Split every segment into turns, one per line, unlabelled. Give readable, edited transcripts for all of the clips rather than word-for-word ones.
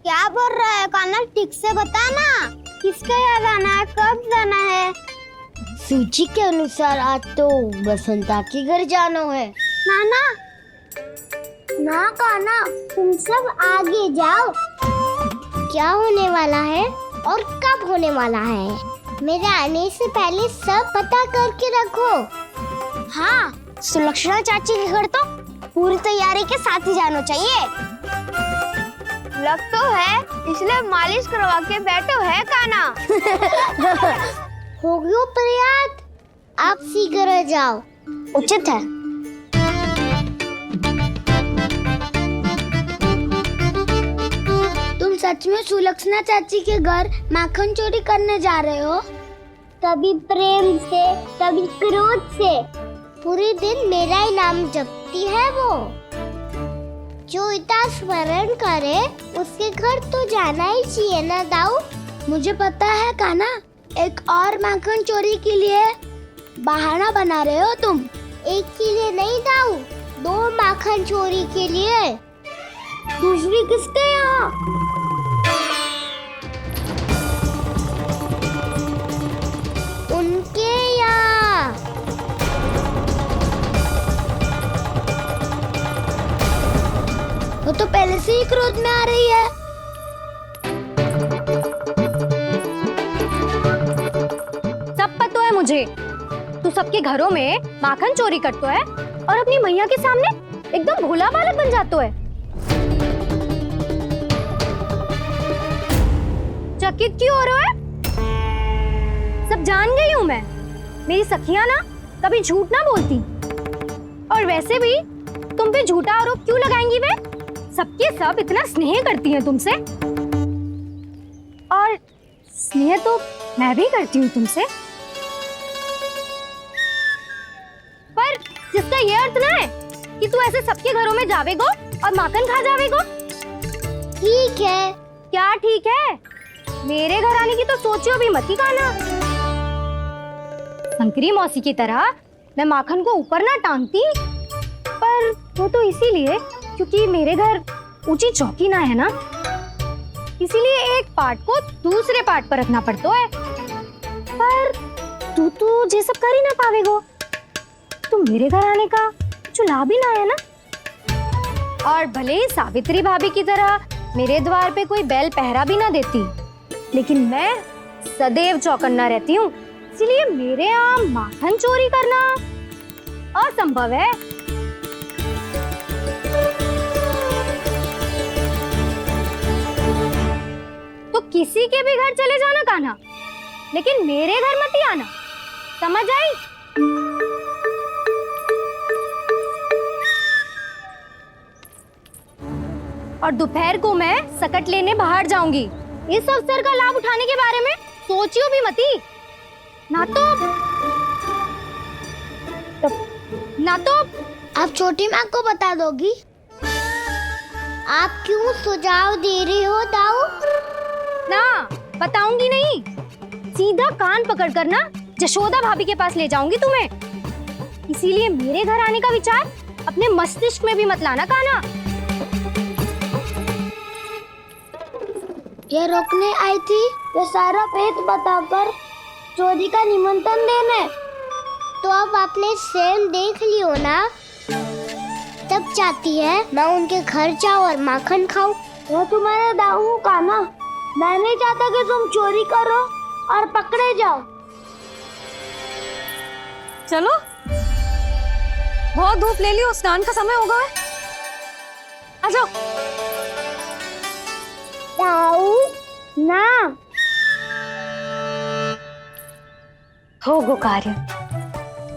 क्या बोल रहा है कान्हा? ठीक से बता ना, किसका यहाँ जाना है, कब जाना है?
सूची के अनुसार आज तो बसंता के घर जाना है।
नाना ना कान्हा, तुम सब आगे जाओ।
क्या होने वाला है और कब होने वाला है, मेरे आने से पहले सब पता करके रखो।
हाँ, सुलक्षणा चाची के घर तो पूरी तैयारी के साथ ही जाना चाहिए। लग तो है, इसलिए मालिश करवा के बैठो है कान्हा।
हो गयो प्रयास, आप शीघ्र जाओ।
उचित है।
तुम सच में सुलक्षणा चाची के घर माखन चोरी करने जा रहे हो? कभी प्रेम से, कभी क्रोध से, पूरे दिन मेरा ही नाम जपती है वो। जो इतना स्मरण करे उसके घर तो जाना ही चाहिए ना दाऊ। मुझे पता है कान्हा, एक और माखन चोरी के लिए बहाना बना रहे हो तुम। एक के लिए नहीं दाऊ, 2 माखन चोरी के लिए। दूसरी किसके यहाँ? उनके यहाँ। वो तो पहले से ही क्रोध में आ रही है।
सब पता है मुझे, तू सबके घरों में माखन चोरी करतो है और अपनी मैया के सामने एकदम भोला बालक बन जातो है। चकित क्यों हो रहा है? सब जान गई हूँ मैं, मेरी सखियां ना कभी झूठ ना बोलती। और वैसे भी तुम पे झूठा आरोप क्यों लगाएंगी वे? सबके सब इतना स्नेह करती हैं तुमसे, और स्नेह तो मैं भी करती हूँ तुमसे। पर जिसका ये अर्थ ना है कि तू ऐसे सबके घरों में जावेगो और माखन खा जावेगो।
ठीक है।
क्या ठीक है? मेरे घर आने की तो सोचियो भी मत ही कान्हा। शंकरी मौसी की तरह मैं माखन को ऊपर ना टांगती, पर वो तो इसीलिए क्योंकि मेरे घर ऊंची चौकी ना है ना, इसीलिए एक पार्ट को दूसरे पार्ट पर रखना पड़ता है। पर तू तो ये सब कर ही ना पावेगो, तो मेरे घर आने का कुछ लाभ ही ना है ना। और भले ही सावित्री भाभी की तरह मेरे द्वार पे कोई बैल पहरा भी ना देती, लेकिन मैं सदैव चौकन्ना रहती हूँ, इसलिए मेरे यहाँ माखन चोरी करना असंभव है। तो किसी के भी घर चले जाना कान्हा, लेकिन मेरे घर मत ही आना, समझ आई? और दोपहर को मैं सकट लेने बाहर जाऊंगी। इस अवसर का लाभ उठाने के बारे में सोचियो भी मती, ना तो
आप छोटी माँ को बता दोगी? आप क्यों सुझाव दे रही हो दाऊ?
ना बताऊंगी नहीं, सीधा कान पकड़ कर ना जशोदा भाभी के पास ले जाऊंगी तुम्हें। इसीलिए मेरे घर आने का विचार अपने मस्तिष्क में भी मत लाना कान्हा।
ये रोकने आई थी ये सारा पेट बताकर चोरी का निमंत्रण देने। तो अब आपने स्वयं देख लियो ना, तब चाहती है मैं उनके घर जाऊँ और माखन खाऊं। मैं तुम्हारा दाऊ कान्हा, मैं नहीं चाहता कि तुम चोरी करो और पकड़े जाओ।
चलो, बहुत धूप ले लियो, स्नान का समय होगा है। आ जाओ।
दाऊ ना
हो गो कार्य।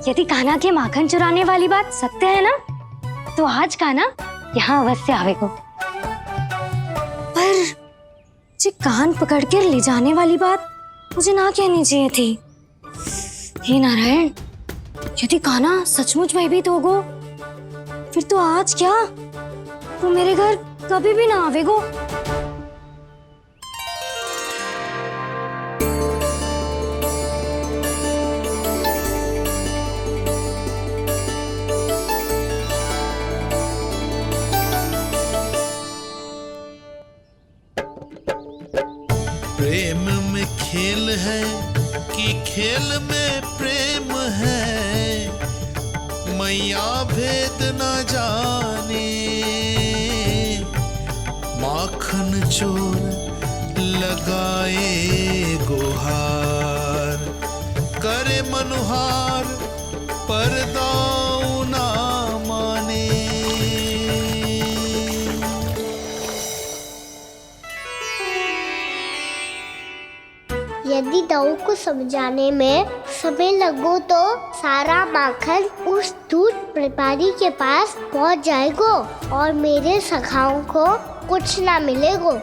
यदि कान्हा के माखन चुराने वाली बात सत्य है ना, तो आज कान्हा यहाँ अवश्य आवेगो। पर जी कान पकड़ कर ले जाने वाली बात मुझे ना कहनी चाहिए थी। हे नारायण, यदि कान्हा सचमुच भयभीत होगो, फिर तो आज क्या, वो मेरे घर कभी भी ना आवेगो।
प्रेम में खेल है कि खेल में प्रेम है, मैया भेद न जाने। माखन चोर लगाए गुहार, करे मनुहार पर दाऊ ना माने।
यदि दाऊ को समझाने में समय लगो तो सारा माखन उस दूध व्यापारी के पास पहुंच जाएगा और मेरे सखाओं को कुछ ना मिलेगा।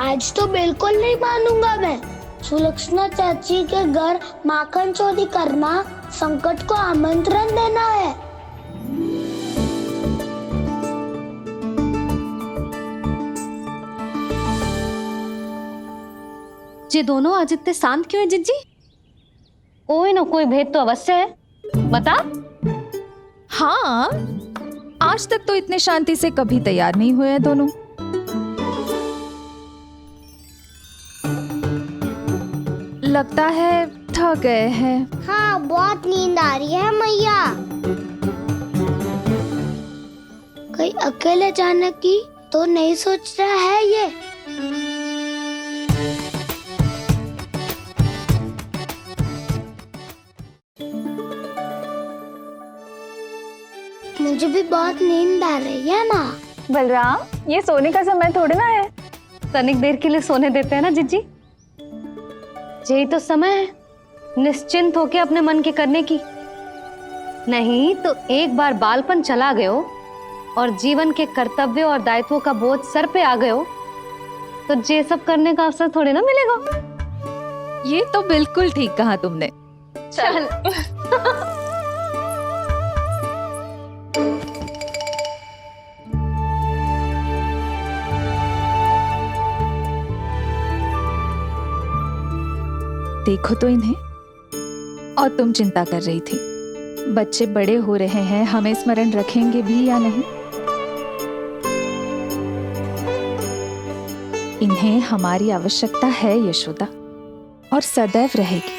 आज तो बिल्कुल नहीं मानूंगा मैं। सुलक्षणा चाची के घर माखन चोरी करना संकट को आमंत्रण देना है।
ये दोनों आज इतने शांत क्यों है जिज्जी?
कोई ना कोई भेद तो अवश्य है, बता।
हाँ, आज तक तो इतने शांति से कभी तैयार नहीं हुए हैं दोनों। लगता है थक गए हैं।
हाँ, बहुत नींद आ रही है मैया। कहीं अकेले जाने की तो नहीं सोच रहा है ये? मुझे भी बहुत नींद आ रही है माँ।
बलराम, ये सोने का समय थोड़ी ना है। तनिक देर के लिए सोने देते हैं ना जिज्जी। यही तो समय है निश्चिंत होके अपने मन के करने की। नहीं तो एक बार बालपन चला गयो और जीवन के कर्तव्यों और दायित्वों का बोझ सर पे आ गयो तो ये सब करने का अवसर थोड़ी ना मिलेगा।
ये तो बिल्कुल ठीक कहा तुमने।
चल
देखो तो इन्हें। और तुम चिंता कर रही थी बच्चे बड़े हो रहे हैं, हमें स्मरण रखेंगे भी या नहीं। इन्हें हमारी आवश्यकता है यशोदा, और सदैव रहेगी।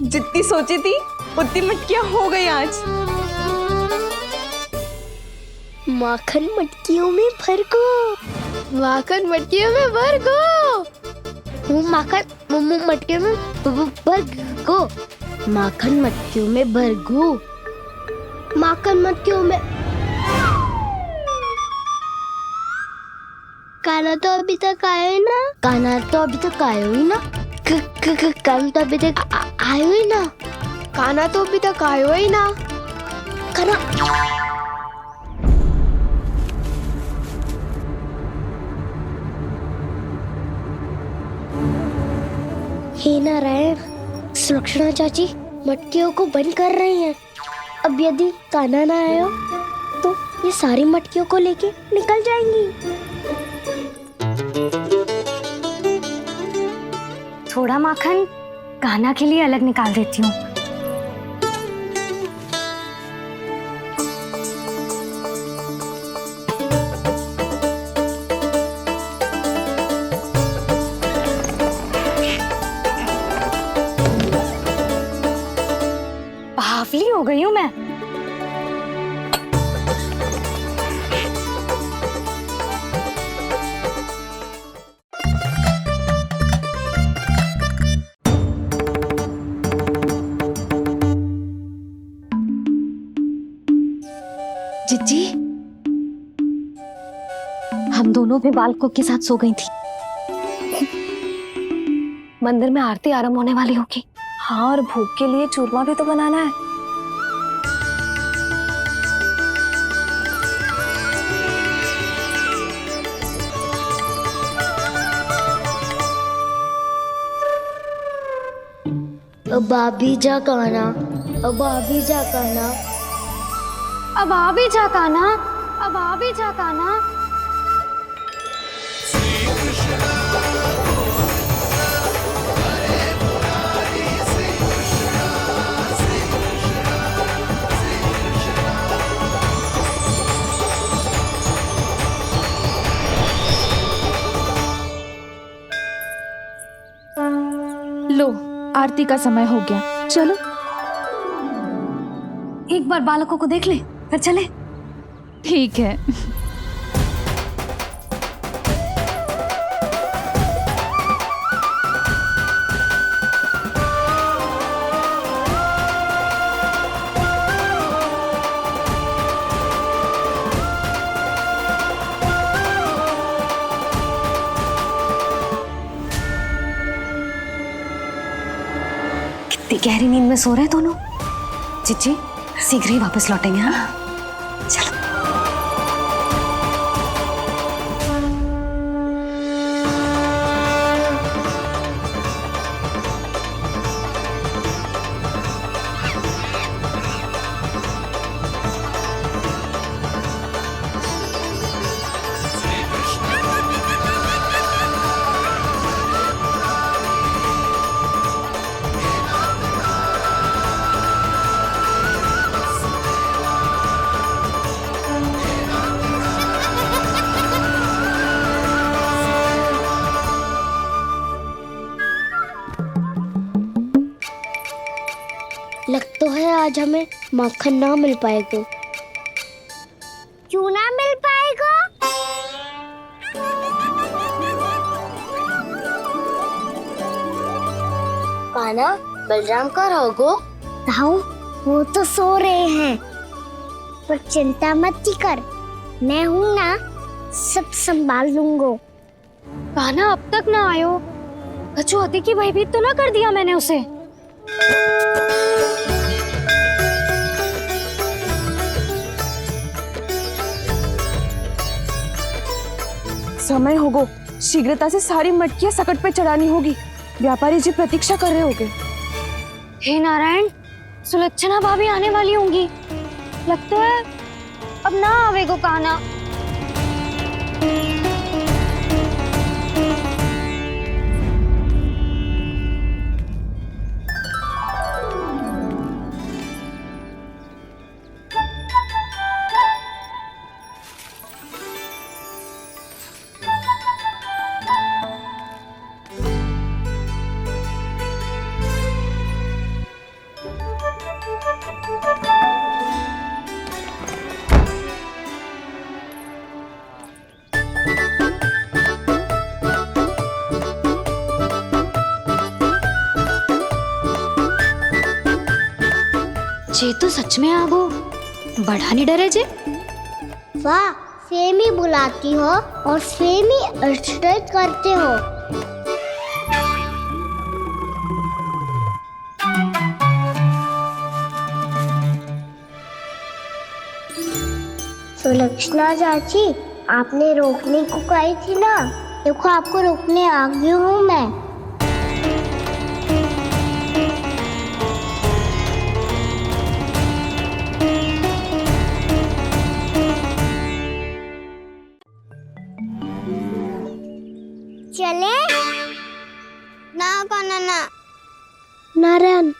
जितनी सोची थी उतनी मटकियां हो गई आज।
माखन मटकियों में भर को।
माखन मटकियों में भर को।
माखन मटकियों में भर को। माखन मटकियों में भर को। माखन मटकियों में। काना तो अभी तक आया ही ना। काना तो अभी तक आया ही ना। काना तो अभी तक आयो ही ना।
काना तो अभी तक आयो ही ना।
काना हे नारायण, सुलक्षणा चाची मटकियों को बंद कर रही हैं। अब यदि काना ना आया तो ये सारी मटकियों को लेके निकल जाएंगी।
थोड़ा माखन कान्हा के लिए अलग निकाल देती हूँ। बावली हो गई हूँ मैं।
जिज्जी, हम दोनों भी बालकों के साथ सो गई थी। मंदिर में आरती आरंभ होने वाली होगी।
हाँ, और भूख के लिए चूरमा भी तो बनाना है।
भाभी जा कहना, भाभी जा कहना।
अब आ भी जा कान्हा, अब आ भी जा कान्हा।
लो, आरती का समय हो गया, चलो।
एक बार बालकों को देख ले, फिर चले।
ठीक है।
कितनी गहरी नींद में सो रहे हैं दोनों। जीजी शीघ्र ही वापस लौटेंगे। हाँ चलो।
लग तो है आज हमें माखन ना मिल पाएगा। क्यों ना मिल पाएगा? कान्हा, बलराम का रहोगो? ताऊ, वो तो सो रहे हैं, पर चिंता मत कर, मैं हूँ ना, सब संभाल लूंगा।
कान्हा अब तक ना आयो, कछुआती की भयभीत तो ना कर दिया मैंने उसे?
समय होगो, शीघ्रता से सारी मटकियां सकट पे चढ़ानी होगी। व्यापारी जी प्रतीक्षा कर रहे होंगे।
हे नारायण, सुलक्षणा भाभी आने वाली होंगी। लगता है अब ना आवेगो कान्हा। जे तो सच में आगो, बड़ा नहीं डरे जे।
वाह, सेम ही बुलाती हो और सेम ही अर्चना करते हो। सुलक्षणा चाची, आपने रोकने को कही थी ना, देखो आपको रोकने आ गई हूँ मैं। चले ना कान्हा ना। नारायण,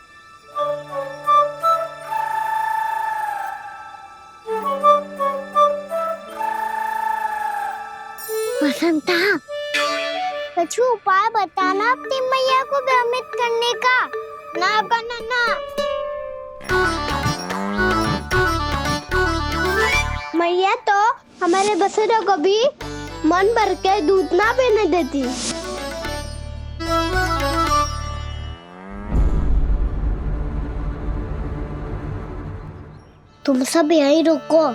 बसंता, कुछ उपाय बताना अपनी मैया को भ्रमित करने का। ना कान्हा ना। मैया तो हमारे बसेरा को भी मन भर के दूध ना पीने देती। तुम सब यहीं रुको।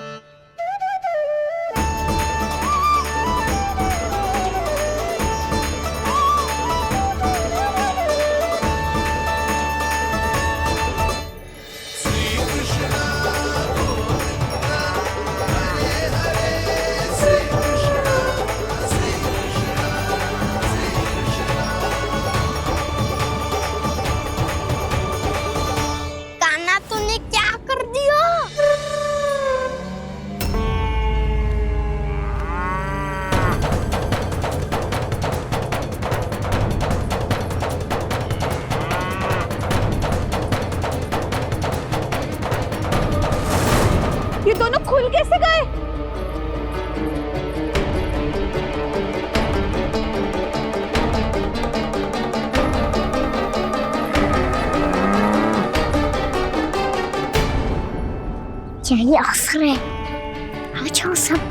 दोनों खुल कैसे गए?
यही अवसर है, आ जाओ सब।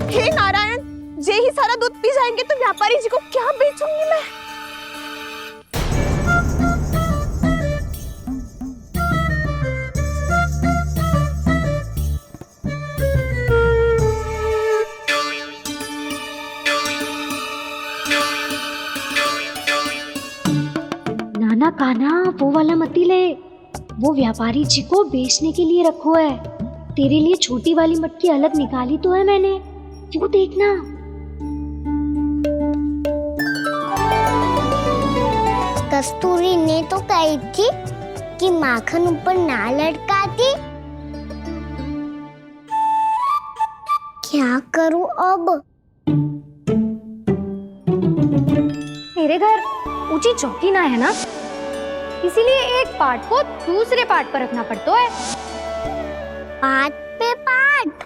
हे नारायण, जे ही सारा दूध पी जाएंगे तो व्यापारी जी को क्या बेचूंगी मैं?
नाना कान्हा, वो वाला मती ले, वो व्यापारी जी को बेचने के लिए रखो है। तेरे लिए छोटी वाली मटकी अलग निकाली तो है मैंने, वो देखना।
कस्तूरी ने तो कही थी कि माखन ऊपर ना लटकाती। क्या करूं अब?
मेरे घर ऊंची चौकी ना है ना, इसीलिए एक पार्ट को दूसरे पार्ट पर रखना पड़ता है।
पार्ट पे पार्ट।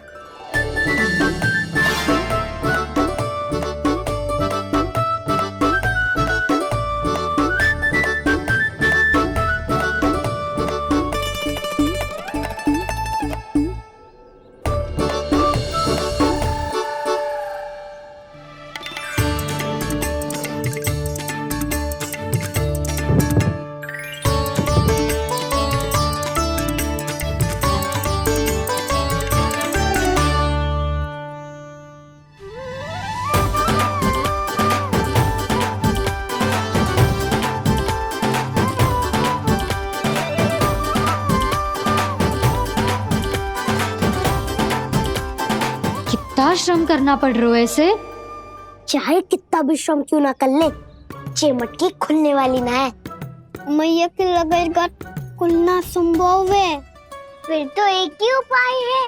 कितना श्रम करना पड़ रहा है ऐसे।
चाहे कितना भी श्रम क्यों ना कर ले, ये मटकी खुलने वाली ना है। मैया के लगेगा खुलना संभव है। फिर तो एक ही उपाय है,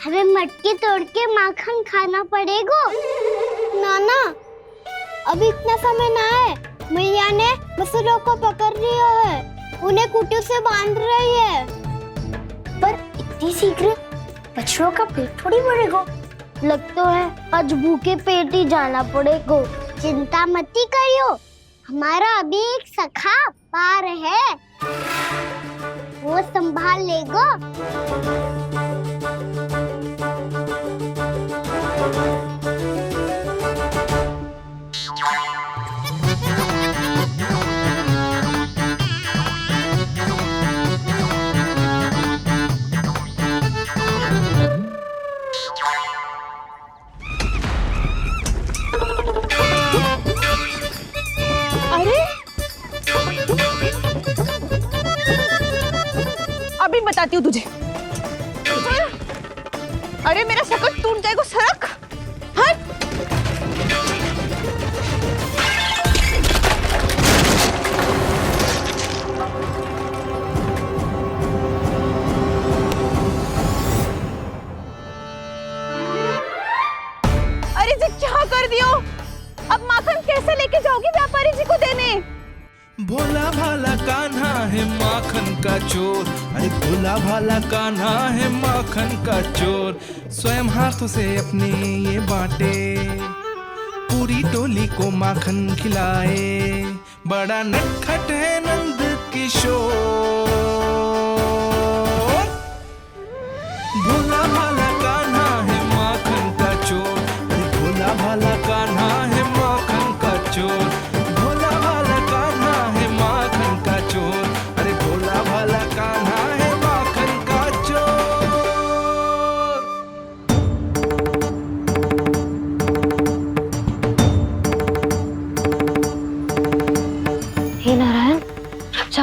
हमें मटकी तोड़ के माखन खाना पड़ेगा। नाना, अभी इतना समय ना है। मैया ने बछड़ों को पकड़ लिया है, उन्हें कुटियों से बांध रही है। पर इतनी शीघ्र बछड़ों का पेट थोड़ी भरेगा। लगता है आज भूखे पेट ही जाना पड़ेगा। चिंता मत करियो, हमारा अभी एक सखा पार है, वो संभाल लेगा।
अभी बताती हूँ तुझे। अरे मेरा शकट टूट जाएगा, सरक। हट। अरे जी क्या कर दियो? अब माखन कैसे लेके जाओगी व्यापारी जी को देने?
भोला भाला कान्हा है माखन का चोर, अरे भोला भाला कान्हा है माखन का चोर। स्वयं हाथों से अपने ये बांटे, पूरी टोली को माखन खिलाए। बड़ा नटखट है नंद किशोर।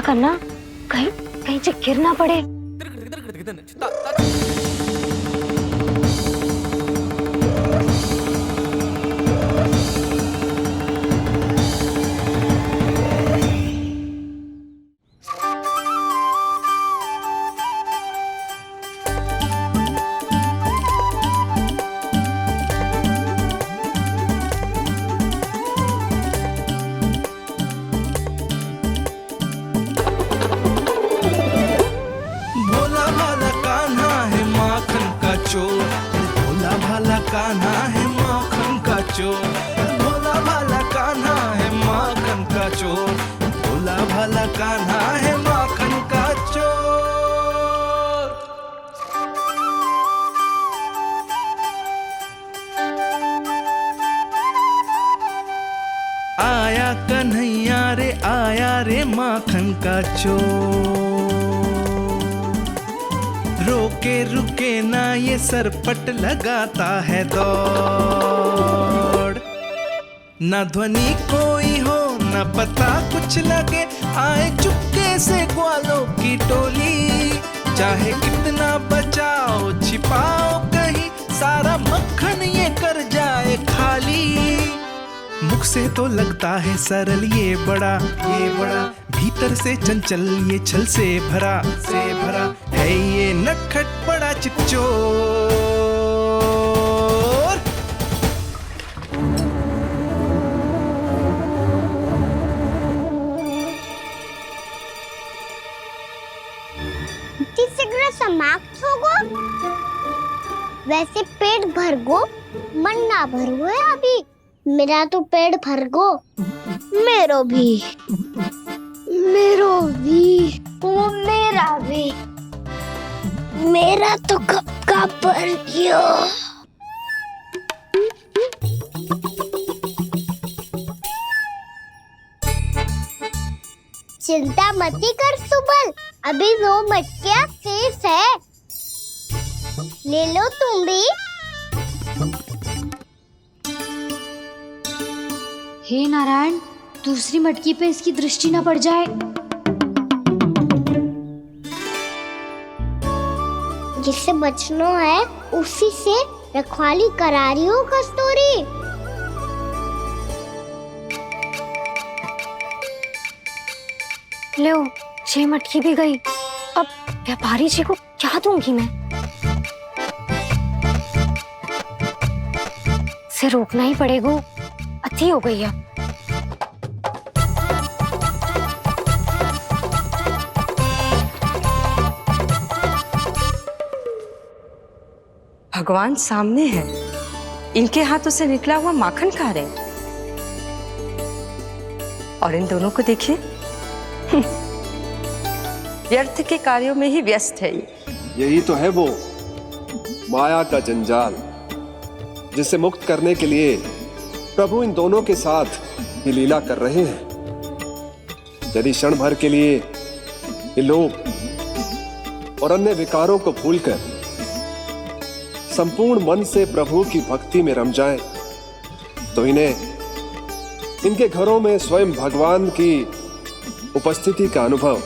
अच्छा करना, कहीं कहीं से गिर ना पड़े।
भोला भाला कान्हा है माखन का चोर, भोला भाला कान्हा है माखन का चोर, भोला भाला कान्हा है माखन का चोर, भोला भाला कान्हा है माखन का चोर। आया कन्हैया रे आया रे माखन का चोर, रोके रुके ना ये सरपट लगाता है दौड़, ना ध्वनि कोई हो ना पता कुछ लगे, आए चुपके से ग्वालों की टोली, चाहे कितना बचाओ छिपाओ कहीं, सारा मक्खन ये कर जाए खाली। मुख से तो लगता है सरल ये बड़ा भीतर से चंचल ये छल से भरा है ये नटखट बड़ा चिकचोर।
सिगरेट समाप्त हो गो, वैसे पेट भर गो, मन ना भर गो है अभी। मेरा तो पेट भर गो, मेरो भी, वो मेरा भी, मेरा तो कब का भर गया। चिंता मती कर सुबल, अभी 2 मटकियाँ शेष है, ले लो तुम भी।
हे नारायण, दूसरी मटकी पे इसकी दृष्टि न पड़ जाए।
जिससे बचना है उसी से रखवाली करा रही हो कस्तूरी।
लो, 6 मटकी भी गई, अब व्यापारी जी को क्या दूंगी मैं? इसे रोकना ही पड़ेगा, अति हो गई है।
भगवान सामने है, इनके हाथों से निकला हुआ माखन खा रहे, और इन दोनों को देखिए व्यर्थ के कार्यों में ही व्यस्त है।
यही तो है वो माया का जंजाल, जिसे मुक्त करने के लिए प्रभु इन दोनों के साथ ये लीला कर रहे हैं। यदि क्षण भर के लिए ये लोग और अन्य विकारों को भूलकर संपूर्ण मन से प्रभु की भक्ति में रम जाएं, तो इन्हें इनके घरों में स्वयं भगवान की उपस्थिति का अनुभव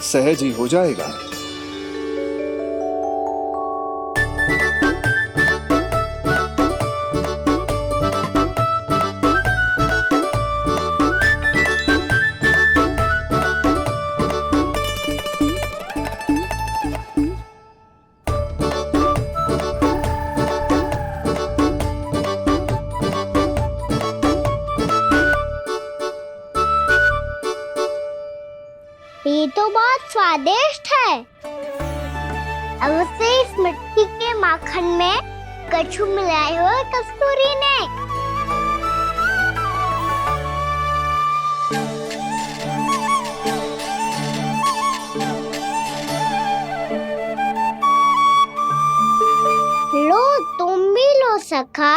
सहज ही हो जाएगा।
ये तो बहुत स्वादिष्ट है। अवश्य इस मिट्टी के माखन में कछु मिलाए हो कस्तूरी ने। लो, तुम भी लो सखा,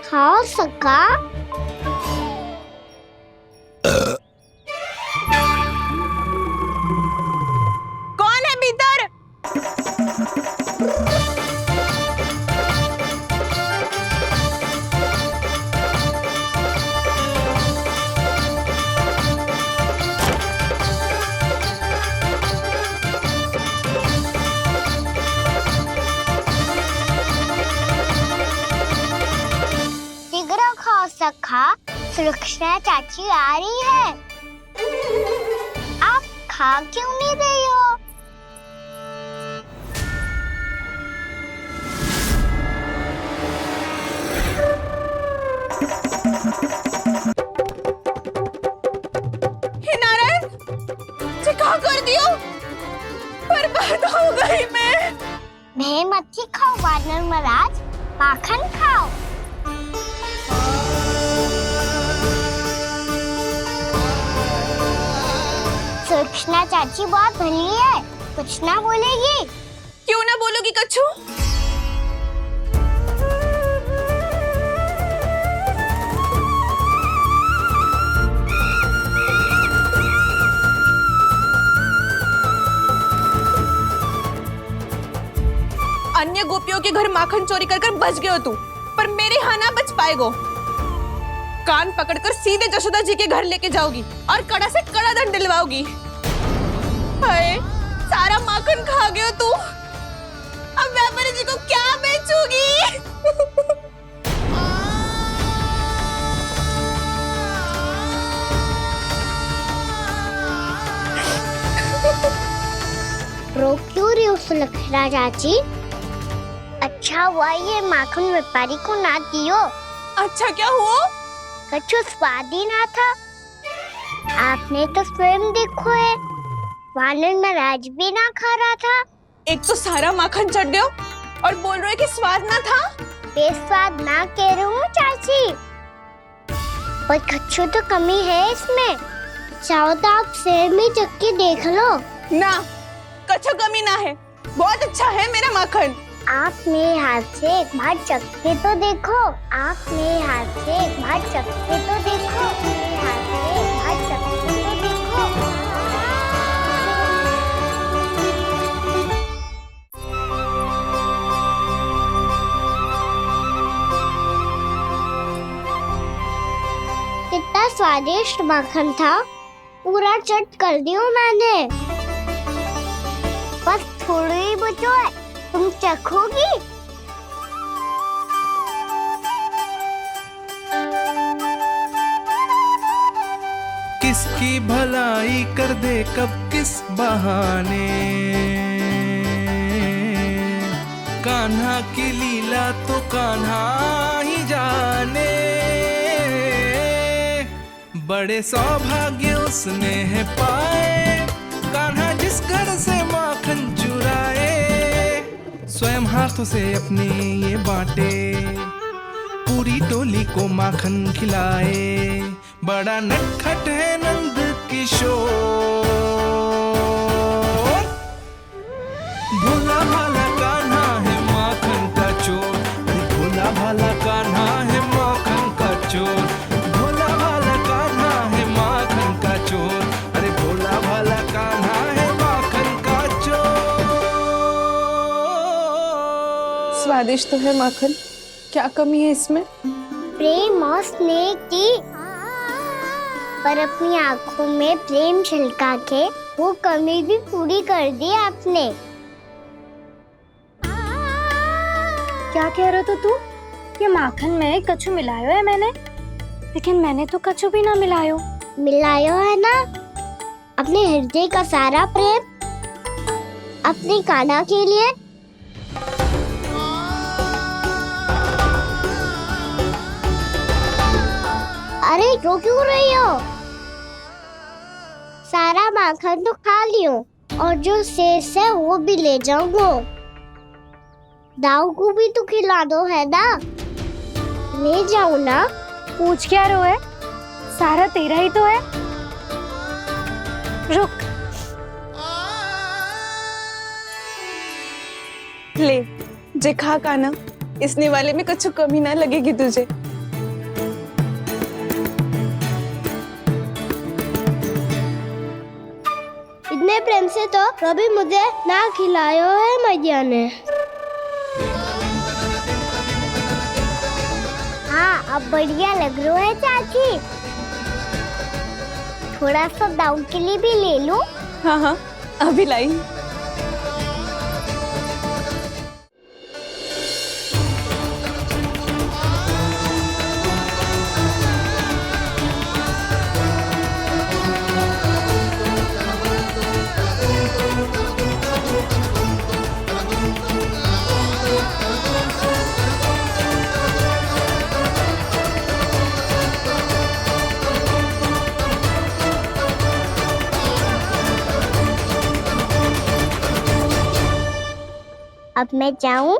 खाओ सखा।
कौन है भीतर?
सुलक्षणा चाची आ रही है। आप खा क्यों नहीं रही हो?
हे नारायण, ये क्या कर दियो? बर्बाद हो गई मैं
मच्छी खाओ वानर महाराज, माखन खाओ। सुलक्षणा चाची बहुत भली है, कुछ ना बोलेगी।
क्यों ना बोलोगी कच्छू? अन्य गोपियों के घर माखन चोरी कर बच गए हो तू, पर मेरे यहाँ ना बच पाएगो। कान पकड़कर सीधे जशोदा जी के घर लेके जाओगी और कड़ा से कड़ा दंड दिलवाओगी। हाय, सारा माखन खा गए हो तू। अब व्यापारी जी को क्या बेचूगी?
रो क्यों रही हो सुलक्षणा चाची? अच्छा हुआ ये माखन व्यापारी को ना दियो।
अच्छा क्या हुआ?
कछु स्वाद ही ना था। आपने तो स्वयं देखो है, वानर महाराज भी ना खा रहा था।
एक तो सारा माखन चढ़ गया और बोल रहे कि स्वाद ना था।
बेस्वाद ना कह रही हूँ चाची, पर कछु तो कमी है इसमें। चाहो तो आप शहर में चक्की देख लो।
ना, कछु कमी ना है, बहुत अच्छा है मेरा माखन।
आप मेरे हाथ से एक बार चखके तो देखो। आप मेरे हाथ से एक बार चखके तो देखो। मेरे हाथ से एक बार चखके तो देखो। कितना स्वादिष्ट माखन था, पूरा चट कर दिया मैंने। बस थोड़ी ही बचो है, तुम चखोगी?
किसकी भलाई कर दे कब किस बहाने, कान्हा की लीला तो कान्हा ही जाने। बड़े सौभाग्य उसने है पाए, कान्हा जिस घर से माखन चुराए। स्वयं हाथों से अपने ये बांटे, पूरी टोली को माखन खिलाए। बड़ा नटखट है नंद किशोर, भोला भाला कान्हा है माखन का चोर। अरे भोला भाला कान्हा है माखन का चोर, भोला भाला कान्हा है माखन का चोर। अरे भोला भाला कान्हा है माखन का चोर।
स्वादिष्ट तो है माखन, क्या कमी है इसमें?
प्रेम और स्नेह की, पर अपनी आंखों में प्रेम छलका के वो कमी भी पूरी कर दी आपने।
क्या कह रहे हो तू? ये माखन में कछु मिलायो है मैंने, लेकिन मैंने तो कछु भी ना मिलायो।
मिलायो है ना अपने हृदय का सारा प्रेम अपनी कान्हा के लिए। अरे रो क्यों रही हो? सारा माखन तो खा लियो और जो शेष है वो भी ले जाऊंगा। दाऊ को भी तो खिला दो है ना, ले जाओ ना।
पूछ क्या रो है, सारा तेरा ही तो है। रुक,
ले जे खा कान्हा, इस निवाले में कुछ कमी ना लगेगी तुझे।
इतने प्रेम से तो कभी मुझे ना खिलायो है मैया ने। हाँ, अब बढ़िया लग रहा है चाची। थोड़ा सा दाऊ के लिए भी ले लो।
हाँ हाँ, अभी लाई।
अब मैं जाऊं?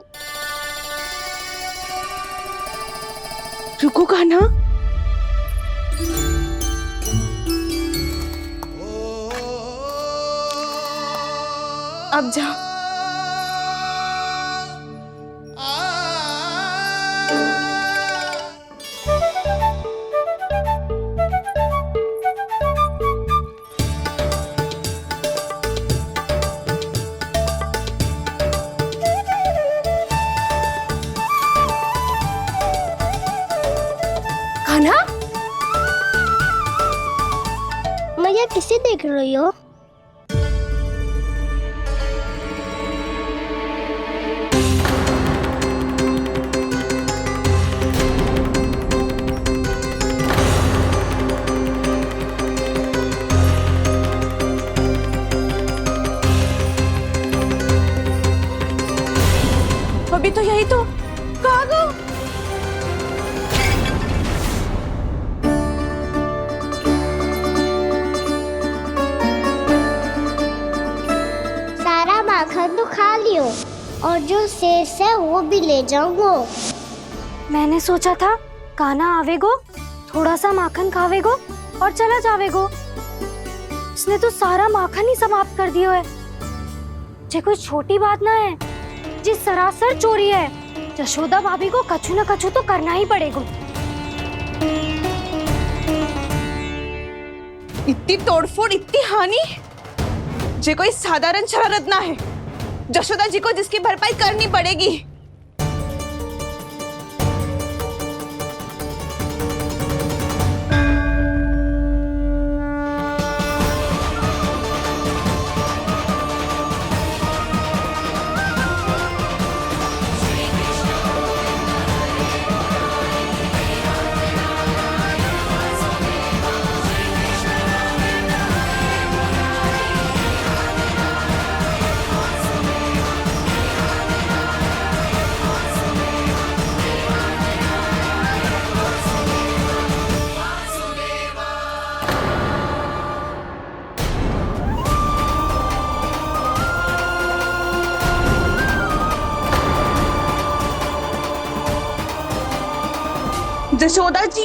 रुको कान्हा, अब जा। कान्हा,
मैया किसे देख रही हो?
अभी तो यही तो। कहाँ गो?
सारा माखन तो खा लियो और जो शेष है वो भी ले जाऊंगो।
मैंने सोचा था कान्हा आवेगो, थोड़ा सा माखन खावेगो और चला जावेगो। इसने तो सारा माखन ही समाप्त कर दियो है। ये कोई छोटी बात ना है, जी सरासर चोरी है। जशोदा भाभी को कछु न कछु तो करना ही पड़ेगा।
इतनी तोड़फोड़, इतनी हानि, ये कोई साधारण शरारत ना है। जशोदा जी को जिसकी भरपाई करनी पड़ेगी। जशोदा जी,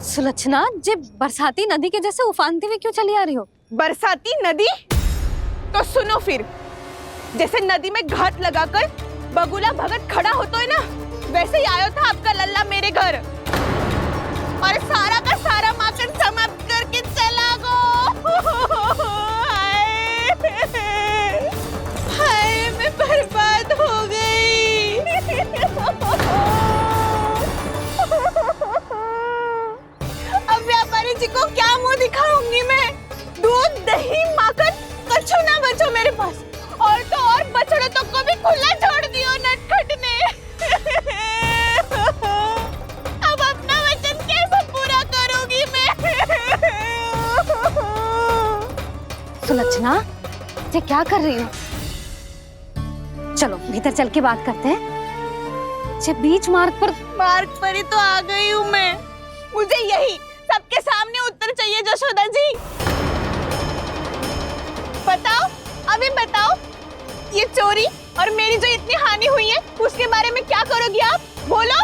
सुलक्षणा, जे बरसाती नदी के जैसे उफानते हुए क्यों चली आ रही हो?
बरसाती नदी? तो सुनो फिर, जैसे नदी में घाट लगाकर बगुला भगत खड़ा होता है ना, वैसे ही आया था आपका लल्ला मेरे घर और सारा का सारा माखन समाप्त करके चला गो। हाय, मैं बर्बाद हो गई। अब व्यापारी जी को क्या मुंह दिखाऊंगी मैं? दूध, दही, माखन कछु ना बचो मेरे पास। और तो और बछड़े तो को भी खुला छोड़ दियो नटखट ने। अब अपना वचन कैसे पूरा करूंगी मैं?
सुलक्षणा, ये क्या कर रही हो? चलो भीतर चल के बात करते हैं। ये बीच मार्ग पर
ही तो आ गई हूँ मैं। मुझे यही सबके सामने उत्तर चाहिए जशोदा जी। बताओ, अभी बताओ, ये चोरी और मेरी जो इतनी हानि हुई है उसके बारे में क्या करोगी आप? बोलो।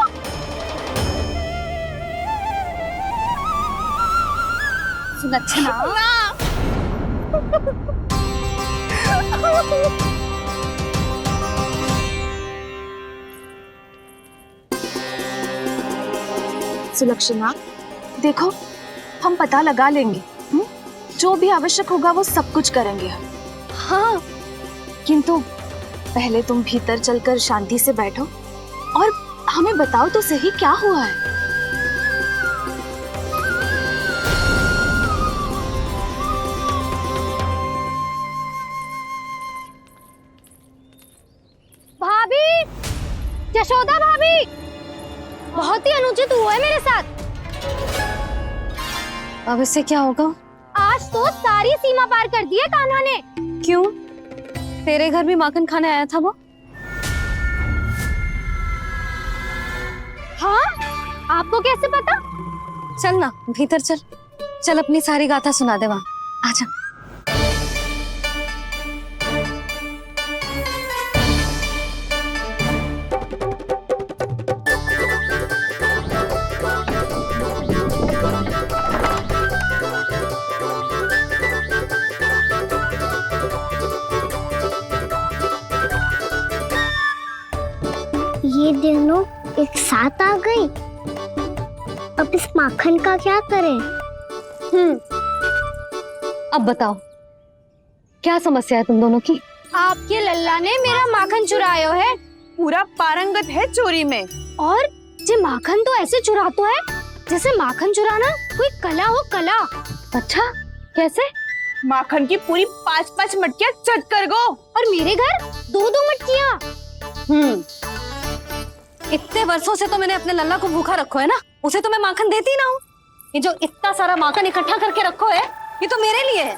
सुलक्षणा,
सुलक्षणा, देखो, हम पता लगा लेंगे। जो भी आवश्यक होगा वो सब कुछ करेंगे हम। हाँ, किंतु पहले तुम भीतर चलकर शांति से बैठो और हमें बताओ तो सही क्या हुआ है।
भाभी, जशोदा भाभी, बहुत ही अनुचित हुआ है मेरे साथ।
अब इससे क्या होगा?
आज तो सारी सीमा पार कर दी है कान्हा ने।
क्यों? तेरे घर भी माखन खाने आया था वो?
हाँ, आपको कैसे पता?
चल ना भीतर चल, चल अपनी सारी गाथा सुना दे वहां, आजा।
ये दोनों एक साथ आ गई। अब इस माखन का क्या करें?
अब बताओ क्या समस्या है तुम दोनों की?
आपके लल्ला ने मेरा माखन चुरायो है
पूरा पारंगत है चोरी में।
और जे माखन तो ऐसे चुरातो है जैसे माखन चुराना कोई कला हो, कला।
अच्छा कैसे?
माखन की पूरी 5-5 मटकियां चट कर गो।
और मेरे घर 2-2 मटकियां।
इतने वर्षों से तो मैंने अपने लल्ला को भूखा रखो है ना, उसे तो मैं माखन देती ना हूँ। ये जो इतना सारा माखन इकट्ठा करके रखो है ये तो मेरे लिए है।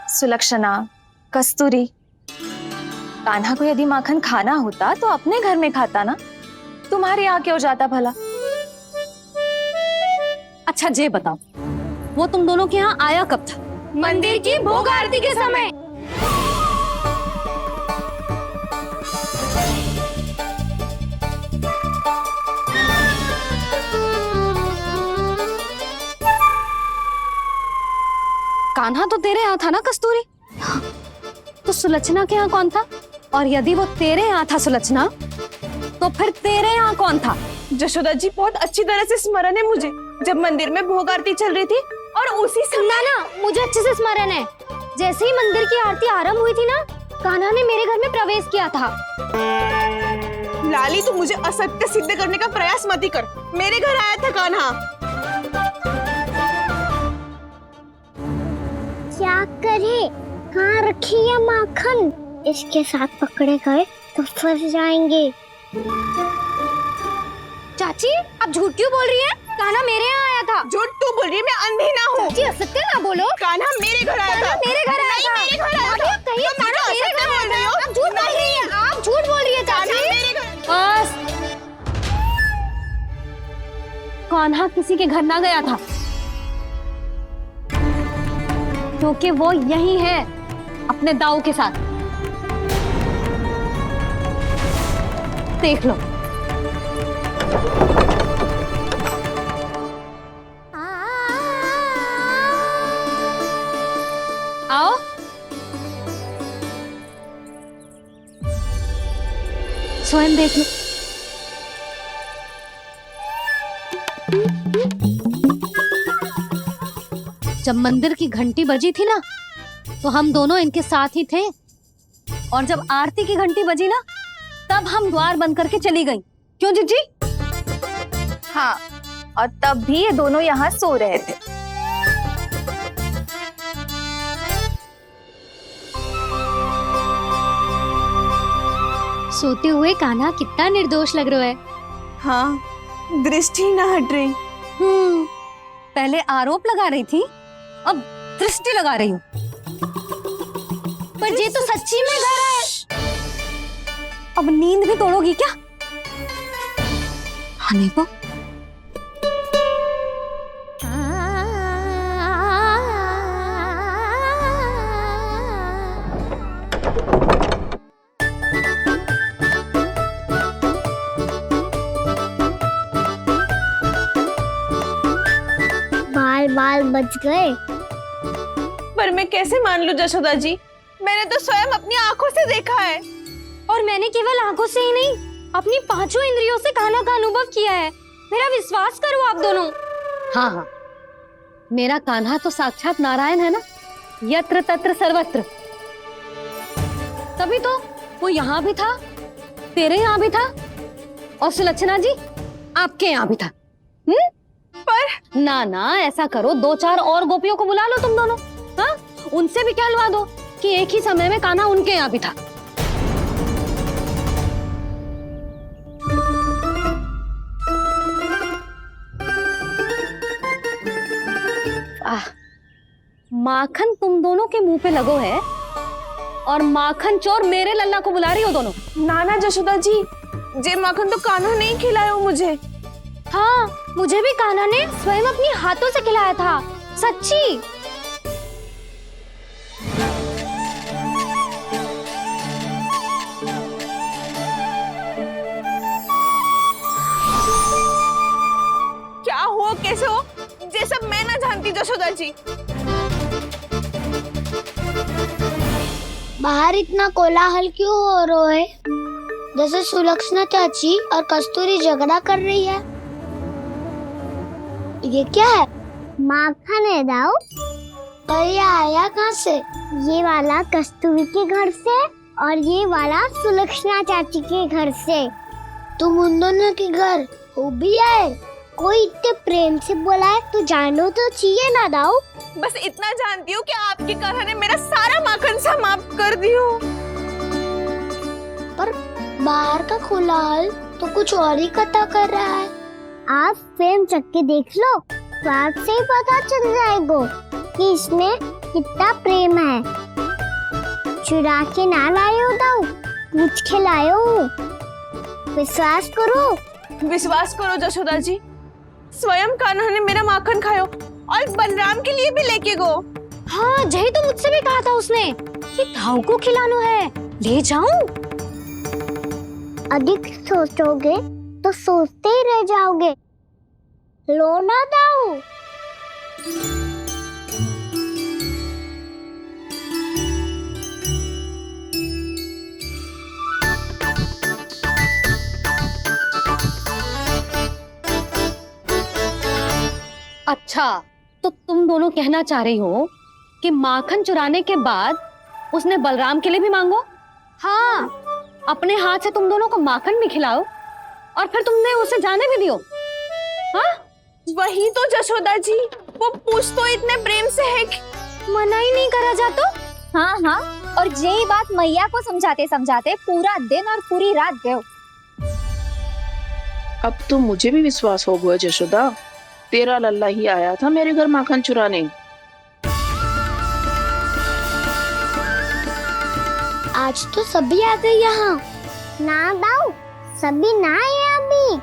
सुलक्षणा, कस्तूरी, कान्हा को यदि माखन खाना होता तो अपने घर में खाता ना, तुम्हारे यहाँ क्यों जाता भला?
अच्छा ये बताओ वो तुम दोनों के यहाँ आया कब था?
मंदिर की भोग आरती के समय।
कान्हा तो तेरे यहाँ था ना कस्तूरी? तो सुलक्षणा के यहाँ कौन था? और यदि वो तेरे यहाँ था सुलक्षणा, तो फिर तेरे यहाँ कौन था?
जशोदा जी बहुत अच्छी तरह से स्मरण है मुझे, जब मंदिर में भोग आरती चल रही थी और उसी समय
ना मुझे अच्छे से स्मरण है। जैसे ही मंदिर की आरती आरंभ हुई थी ना, कान्हा ने मेरे घर में प्रवेश किया था।
लाली तू मुझे असत्य सिद्ध करने का प्रयास मत ही कर। मेरे घर आया था कान्हा।
क्या करे? कहाँ रखी है माखन? इसके साथ पकड़े गए तो फंस जाएंगे।
चाची आप झूठ क्यों बोल रही हैं? कान्हा मेरे यहाँ आया था।
झूठ तू बोल रही है, मैं अंधी ना हूँ।
चाची असत्य ना बोलो।
कान्हा मेरे घर आया था।
मेरे घर आया था।
मेरे घर आया था।
कहिए कान्हा मेरे घर आया था। आप झूठ बोल रही हैं। आप झूठ बोल रही है चाची।
बस, कान्हा किसी के घर ना गया था, क्योंकि वो यही है अपने दाऊ के साथ। देख लो। आओ। स्वयं देख लो। जब मंदिर की घंटी बजी थी ना, तो हम दोनों इनके साथ ही थे, और जब आरती की घंटी बजी ना, तब हम द्वार बंद करके चली गई। क्यों जीजी?
हाँ, और तब भी ये दोनों यहाँ सो रहे थे।
सोते हुए कान्हा कितना निर्दोष लग रहा है।
हाँ, दृष्टि ना हट रही।
पहले आरोप लगा रही थी, अब दृष्टि लगा रही हूँ।
पर ये तो सच्ची में घर है।
अब नींद भी तोड़ोगी क्या? हनी को
बाल बच गए।
पर मैं कैसे मान लूं जशोदा जी? मैंने तो स्वयं अपनी आंखों से देखा है।
और मैंने केवल आंखों से ही नहीं, अपनी 5 इंद्रियों से कान्हा का अनुभव किया है। मेरा विश्वास करो आप दोनों।
हाँ हाँ, मेरा कान्हा तो साक्षात नारायण है ना, यत्र तत्र सर्वत्र। तभी तो वो यहाँ भी था, तेरे यहाँ भी था, और सुलक्षणा जी आपके यहाँ भी था। पर ना ऐसा करो, 2-4 और गोपियों को बुला लो तुम दोनों। हाँ, उनसे भी कहलवा दो कि एक ही समय में कान्हा उनके यहाँ भी था। माखन तुम दोनों के मुंह पे लगो है और माखन चोर मेरे लल्ला को बुला रही हो दोनों।
नाना जशोदा जी, जे माखन तो कान्हा नहीं खिलाया मुझे।
हाँ, मुझे भी कान्हा ने स्वयं अपनी हाथों से खिलाया था, सच्ची।
क्या हो कैसे हो, ये सब मैं ना जानती जशोदा जी।
बाहर इतना कोलाहल क्यों हो रहा है? जैसे सुलक्षणा चाची और कस्तूरी झगड़ा कर रही है। ये क्या है? माखन है दाऊ। पर ये आया कहाँ से? ये वाला कस्तूरी के घर से और ये वाला सुलक्षणा चाची के घर से। तुम उन दोनों के घर हो भी आए? कोई इतने प्रेम से बोला है तो जानो तो चाहिए ना दाऊ।
बस इतना जानती हूँ कि आपके कान्हा ने मेरा सारा माखन समाप्त कर दियो।
पर बाहर का कोलाहल तो कुछ और ही कथा कर रहा है। आप प्रेम चख के देख लो तो आपसे ही पता चल जाएगा कि इसमें कितना प्रेम है। चुरा के ना लाए हो दाऊ, पूछ के लाए हो। विश्वास करो
जशोदा जी, स्वयं कान्हा ने मेरा माखन खायो और बलराम के लिए भी लेके गो।
हाँ, यही तो मुझसे भी कहा था उसने कि दाऊ को खिलाना है, ले जाऊं।
अधिक सोचोगे तो सोचते ही रह जाओगे। लो ना दाऊ।
अच्छा, तो तुम दोनों कहना चाह रही हो कि माखन चुराने के बाद उसने बलराम के लिए भी मांगो?
हाँ,
अपने हाथ से तुम दोनों को माखन भी खिलाओ और फिर तुमने उसे जाने भी दियो। हाँ,
वही तो जशोदा जी, वो पूछ तो इतने प्रेम से है कि
मना ही नहीं करा जातो।
हाँ हाँ, और यही बात मैया को समझाते समझाते पूरा दिन और पूरी रात गयो।
अब तो मुझे भी विश्वास हो गया जशोदा, तेरा लल्ला ही आया था मेरे घर माखन चुराने।
आज तो सभी आ गए यहाँ। ना दाऊ, सभी ना आए अभी।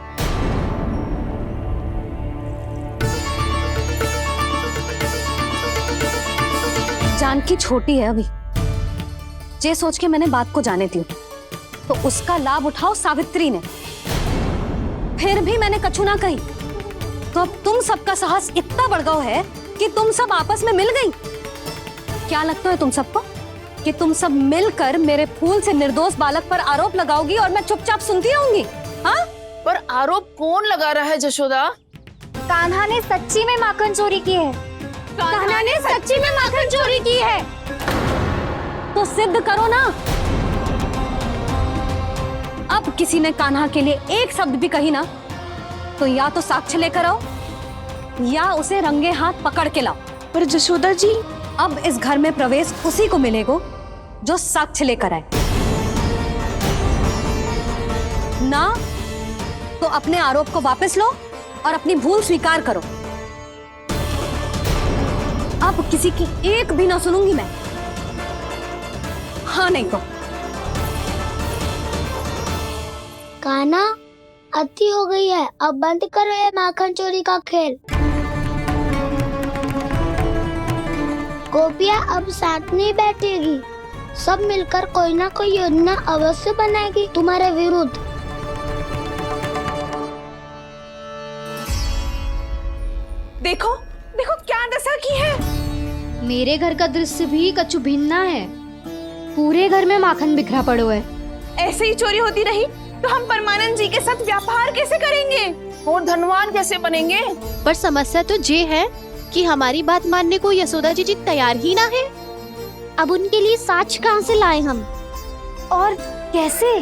जानकी छोटी है अभी, ये सोच के मैंने बात को जाने दी तो उसका लाभ उठाओ सावित्री ने। फिर भी मैंने कछु ना कही तो अब तुम सबका साहस इतना बढ़ गया है कि तुम सब आपस में मिल गई। क्या लगता है तुम सबको कि तुम सब मिलकर मेरे फूल से निर्दोष बालक पर आरोप लगाओगी और मैं चुपचाप सुनती रहूंगी? हाँ,
पर आरोप कौन लगा रहा है जशोदा?
कान्हा ने सच्ची में माखन चोरी की है। कान्हा ने सच्ची में माखन चोरी की है।
तो सिद्ध करो ना। अब किसी ने कान्हा के लिए एक शब्द भी कही ना तो या तो साक्ष्य लेकर आओ या उसे रंगे हाथ पकड़ के लाओ।
पर जशोदा जी,
अब इस घर में प्रवेश उसी को मिलेगा जो साक्ष्य लेकर आए। ना तो अपने आरोप को वापस लो और अपनी भूल स्वीकार करो। अब किसी की एक भी ना सुनूंगी मैं। हाँ नहीं तो
कान्हा, अति हो गई है, अब बंद करो ये माखन चोरी का खेल। गोपियाँ अब साथ नहीं बैठेगी, सब मिलकर कोई ना कोई योजना अवश्य बनाएगी तुम्हारे विरुद्ध।
देखो देखो क्या दशा की है।
मेरे घर का दृश्य भी कछु भिन्न है। पूरे घर में माखन बिखरा पड़ो है।
ऐसे ही चोरी होती रही तो हम परमानंद जी के साथ व्यापार कैसे करेंगे
और धनवान कैसे बनेंगे?
पर समस्या तो ये है कि हमारी बात मानने को यशोदा जी तैयार ही ना है। अब उनके लिए साक्ष्य कहाँ से लाए हम?
और कैसे?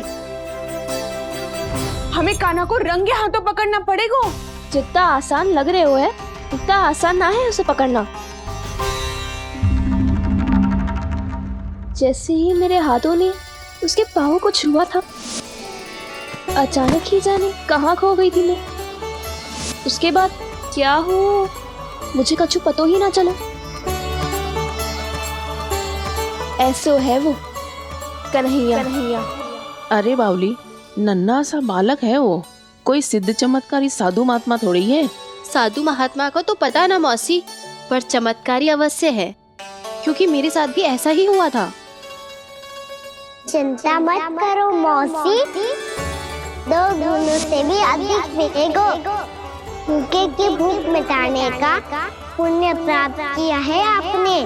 हमें कान्हा को रंगे हाथों पकड़ना पड़ेगा।
जितना आसान लग रहे हो है उतना आसान ना है उसे पकड़ना। जैसे ही मेरे हाथों ने उसके पाँव को छुआ था, अचानक ही जाने कहाँ खो गई थी मैं। उसके बाद क्या हो मुझे कछु पता ही ना चला।
ऐसो है वो कन्हैया।
अरे बावली, नन्हा सा बालक है वो, कोई सिद्ध चमत्कारी साधु महात्मा थोड़ी है।
साधु महात्मा का तो पता ना मौसी, पर चमत्कारी अवश्य है, क्योंकि मेरे साथ भी ऐसा ही हुआ था।
चिंता मत करो मौसी, 2 गुणों से भी अधिक मिलेगा। भूखे की भूख मिटाने का पुण्य प्राप्त किया है आपने।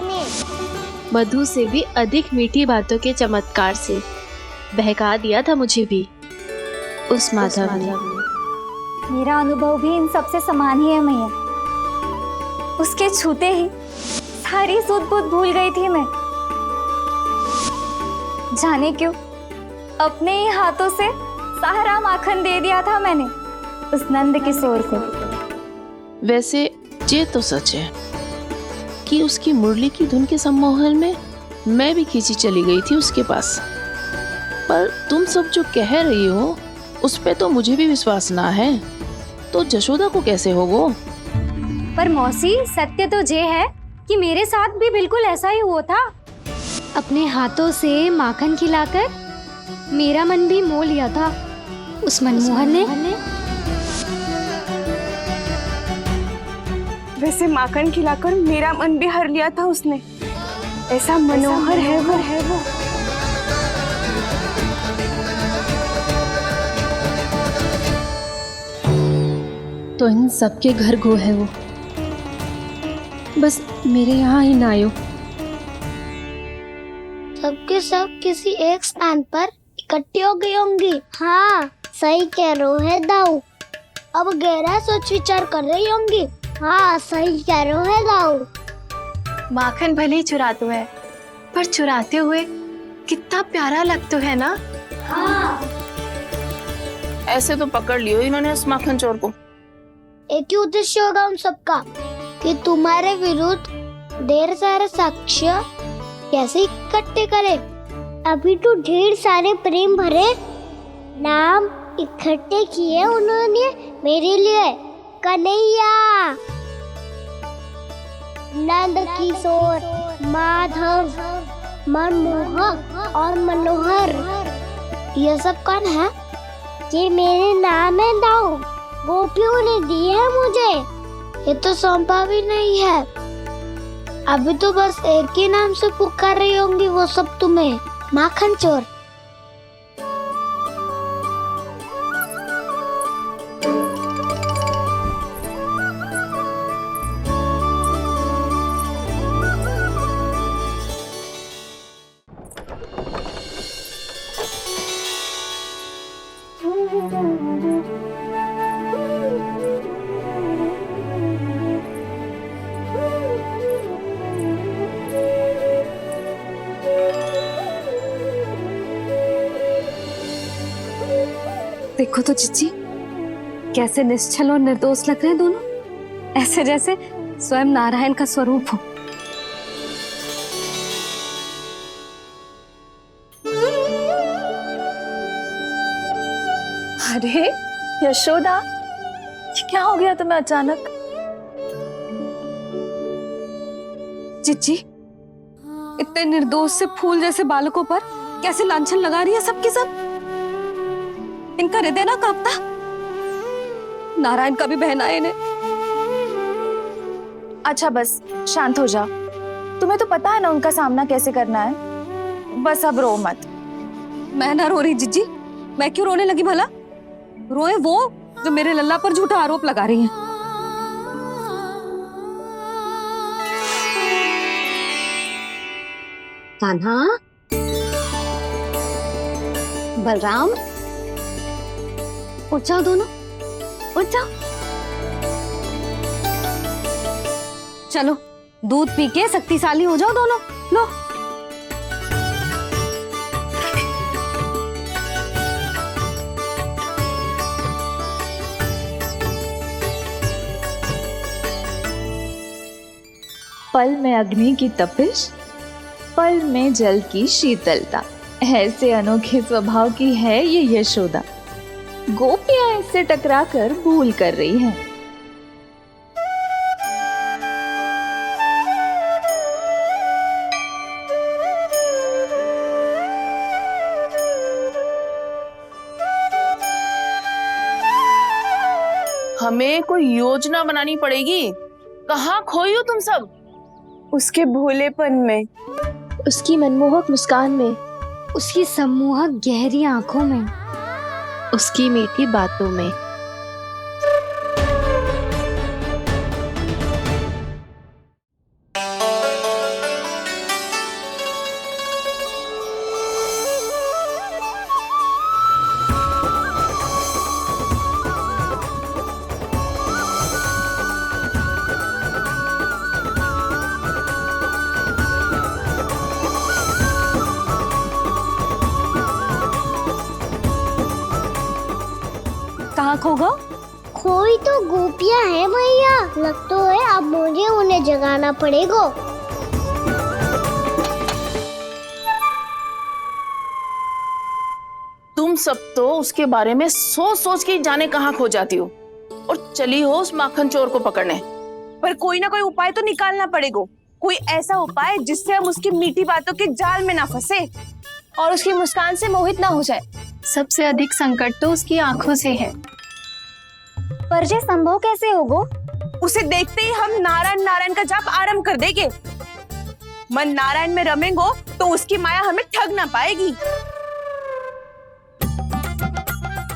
मधु से भी अधिक मीठी बातों के चमत्कार से बहका दिया था मुझे भी उस माधव ने।
मेरा अनुभव भी इन सबसे समान ही है मैया। उसके छूते ही सारी सुध बुध भूल गई थी मैं। जाने क्यों अपने ही हाथों से सारा माखन दे दिया था मैंने उस नंद किशोर को।
वैसे ये तो सच है कि उसकी मुरली की धुन के सम्मोहन में मैं भी खींची चली गई थी उसके पास। पर तुम सब जो कह रही हो उस पे तो मुझे भी विश्वास ना है, तो जशोदा को कैसे होगो?
पर मौसी सत्य तो ये है कि मेरे साथ भी बिल्कुल ऐसा ही हुआ था। अपने हाथों से माखन खिलाकर मेरा मन भी मोह लिया था उस मनमोहन ने।
वैसे माखन खिलाकर मेरा मन भी हर लिया था उसने। ऐसा मनोहर है वो।
तो इन सबके घर गो है वो, बस मेरे यहाँ ही ना आयो।
सबके सब किसी एक स्थान पर इकट्ठी हो गई होंगी। हाँ सही कह रहे है दाऊ। अब गहरा सोच विचार कर रही होंगी। हाँ सही कह रहे है दाऊ।
माखन भले ही चुराते है, पर चुराते हुए कितना प्यारा लगता है ना।
हाँ।
ऐसे तो पकड़ लियो इन्होंने उस माखन चोर को।
एक ही उद्देश्य होगा उन सबका कि तुम्हारे विरुद्ध ढेर सारे साक्ष्य कैसे इकट्ठे करे। अभी तो ढेर सारे प्रेम भरे नाम इकट्ठे किए उन्होंने मेरे लिए। कन्हैया, नंद किशोर, माधव, मनमोहक और मनोहर, ये सब कौन है? ये मेरे नाम है दाऊ। गोपियों ने दी है मुझे, ये तो सौंपा भी नहीं है। अभी तो बस एक ही नाम से पुकार रही होंगी वो सब तुम्हें, माखन चोर।
देखो तो जीजी, कैसे निश्चल और निर्दोष लग रहे हैं दोनों, ऐसे जैसे स्वयं नारायण का स्वरूप हो। अरे यशोदा, ये क्या हो गया तुम्हें अचानक? जीजी, इतने निर्दोष से फूल जैसे बालकों पर कैसे लांछन लगा रही है सबकी सब। इनका हृदय ना कांपता? नारायण का भी बहना है इन्हें। अच्छा बस शांत हो जाओ, तुम्हें तो पता है ना उनका सामना कैसे करना है। बस अब रो मत। मैं ना रो रही जीजी, मैं क्यों रोने लगी भला? रोए वो जो मेरे लल्ला पर झूठा आरोप लगा रही हैं।
कान्हा, बलराम, उठ जाओ दोनों, उठ जाओ। चलो दूध पी के शक्तिशाली हो जाओ दोनों। लो।
पल में अग्नि की तपिश, पल में जल की शीतलता, ऐसे अनोखे स्वभाव की है ये यशोदा। गोपियां इससे टकराकर भूल कर रही हैं।
हमें कोई योजना बनानी पड़ेगी। कहाँ खोई हो तुम सब?
उसके भोलेपन में,
उसकी मनमोहक मुस्कान में,
उसकी सम्मोहक गहरी आंखों में,
उसकी मीठी बातों में।
कहाँ खो गो?
खोई तो गोपियां है भैया। लगता है अब मुझे उन्हें जगाना पड़ेगा।
तुम सब तो उसके बारे में सोच सोच के जाने कहाँ खो जाती हो और चली हो उस माखन चोर को पकड़ने।
पर कोई ना कोई उपाय तो निकालना पड़ेगा। कोई ऐसा उपाय जिससे हम उसकी मीठी बातों के जाल में ना फंसे और उसकी मुस्कान से मोहित ना हो जाए।
सबसे अधिक संकट तो उसकी आंखों से है।
पर ये संभव कैसे होगा?
उसे देखते ही हम नारायण नारायण का जाप आरंभ कर देंगे। मन नारायण में रमेंगो तो उसकी माया हमें ठग ना पाएगी।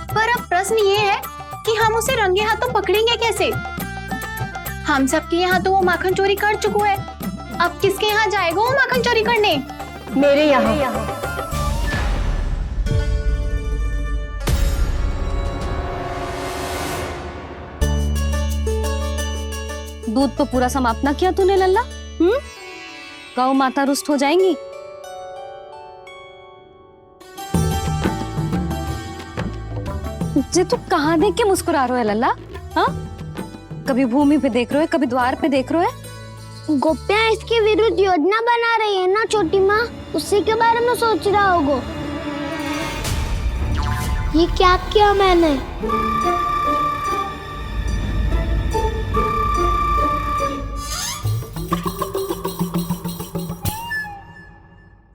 पर अब प्रश्न ये है कि हम उसे रंगे हाथों पकड़ेंगे कैसे? हम सबके यहाँ तो वो माखन चोरी कर चुका है। अब किसके यहाँ जाएगा वो माखन चोरी करने?
मेरे यहाँ।
दूध तो पूरा समाप्त ना किया तूने लल्ला। गौ माता रुष्ट हो जाएंगी। जे तू कहाँ देख के मुस्कुरा रहे हो लल्ला? हाँ, कभी भूमि पे देख रहे हो, कभी द्वार पे देख रहे हो।
गोपियां इसके विरुद्ध योजना बना रही है ना छोटी माँ, उसी के बारे में सोच रहा होगा। ये क्या किया मैंने?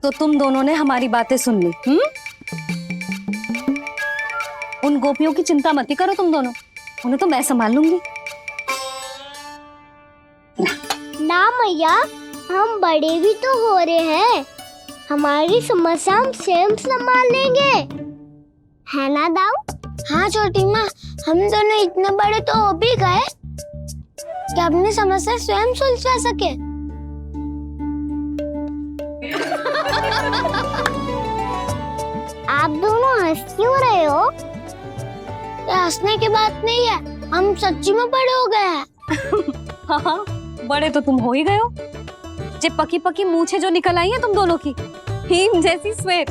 तो तुम दोनों ने हमारी बातें सुन ली। उन गोपियों की चिंता मत करो तुम दोनों, उन्हें तो मैं संभाल लूंगी।
ना मैया, हम बड़े भी तो हो रहे हैं। हमारी समस्या हम स्वयं संभाल लेंगे, है ना दाऊ?
हाँ छोटी माँ, हम दोनों इतने बड़े तो हो भी गए कि अपनी समस्या स्वयं सुलझा सके।
आप दोनों हंस क्यों रहे हो?
ये हंसने की बात नहीं है, हम सच्ची में बड़े हो गए हैं।
हाँ, बड़े तो तुम हो ही गए हो। जे पकी पकी मूछें जो निकल आई हैं तुम दोनों की, हिम जैसी श्वेत।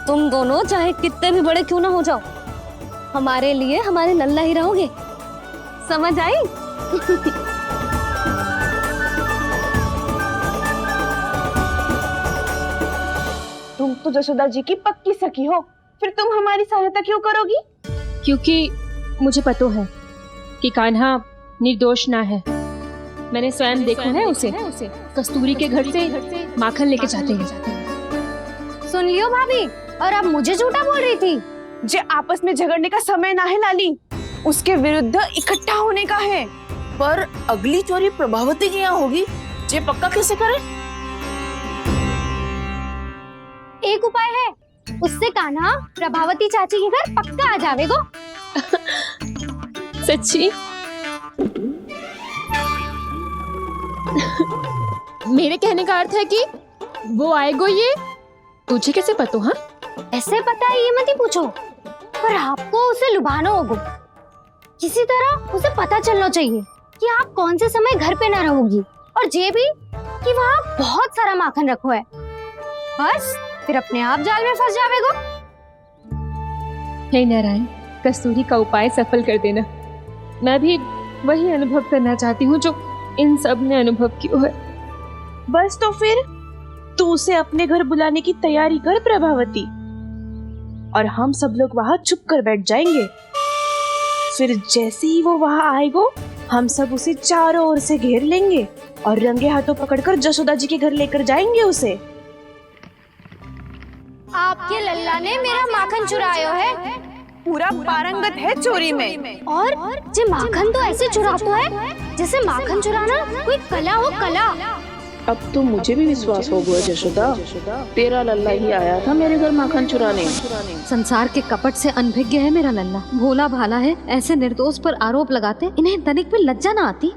तुम दोनों चाहे कितने भी बड़े क्यों ना हो जाओ, हमारे लिए हमारे लल्ला ही रहोगे। समझ आई?
तुम तो जशोदा जी की पक्की सखी हो, फिर तुम हमारी सहायता क्यों करोगी?
क्योंकि मुझे पता है कि कान्हा निर्दोष ना है। मैंने स्वयं देखा है उसे कस्तूरी के घर से माखन लेके जाते हैं।
सुन लियो भाभी, और अब मुझे झूठा बोल रही थी।
जे आपस में झगड़ने का समय ना है लाली, उसके विरुद्ध इकट्ठा होने का है।
पर अगली चोरी प्रभावती की यहाँ होगी, जे पक्का कैसे करे?
एक उपाय है, उससे कान्हा प्रभावती चाची के घर पक्का आ जावेगो।
सच्ची? मेरे कहने का अर्थ है कि वो आएगो। ये तुझे कैसे पता? हाँ,
ऐसे पता है ये मत ही पूछो, पर आपको उसे लुभाना होगा। किसी तरह उसे पता चलना चाहिए कि आप कौन से समय घर पे ना रहोगी, और ये भी कि वहाँ बहुत सारा माखन रखो है। बस फिर अपने आप जाल में फंस जावेगो।
हे नारायण, कस्तूरी का उपाय सफल कर देना। मैं भी वही अनुभव करना चाहती हूँ जो इन सब ने अनुभव किया है।
बस तो फिर तू उसे अपने घर बुलाने की तैयारी कर प्रभावती, और हम सब लोग वहाँ चुप कर बैठ जाएंगे। फिर जैसे ही वो वहाँ आएगो, हम सब उसे चारों ओर से घेर लेंगे और रंगे हाथों पकड़कर जशोदा जी के घर लेकर जाएंगे उसे।
आपके लल्ला ने मेरा माखन चुरायो है
पूरा पारंगत है चोरी में।
और जे माखन तो ऐसे चुराता है जैसे माखन चुराना कोई कला हो, कला।
अब तो मुझे भी विश्वास हो गया जशोदा, तेरा लल्ला ही आया था मेरे घर माखन चुराने।
संसार के कपट से अनभिज्ञ है मेरा लल्ला, भोला भाला है। ऐसे निर्दोष पर आरोप लगाते इन्हें तनिक भी लज्जा ना आती।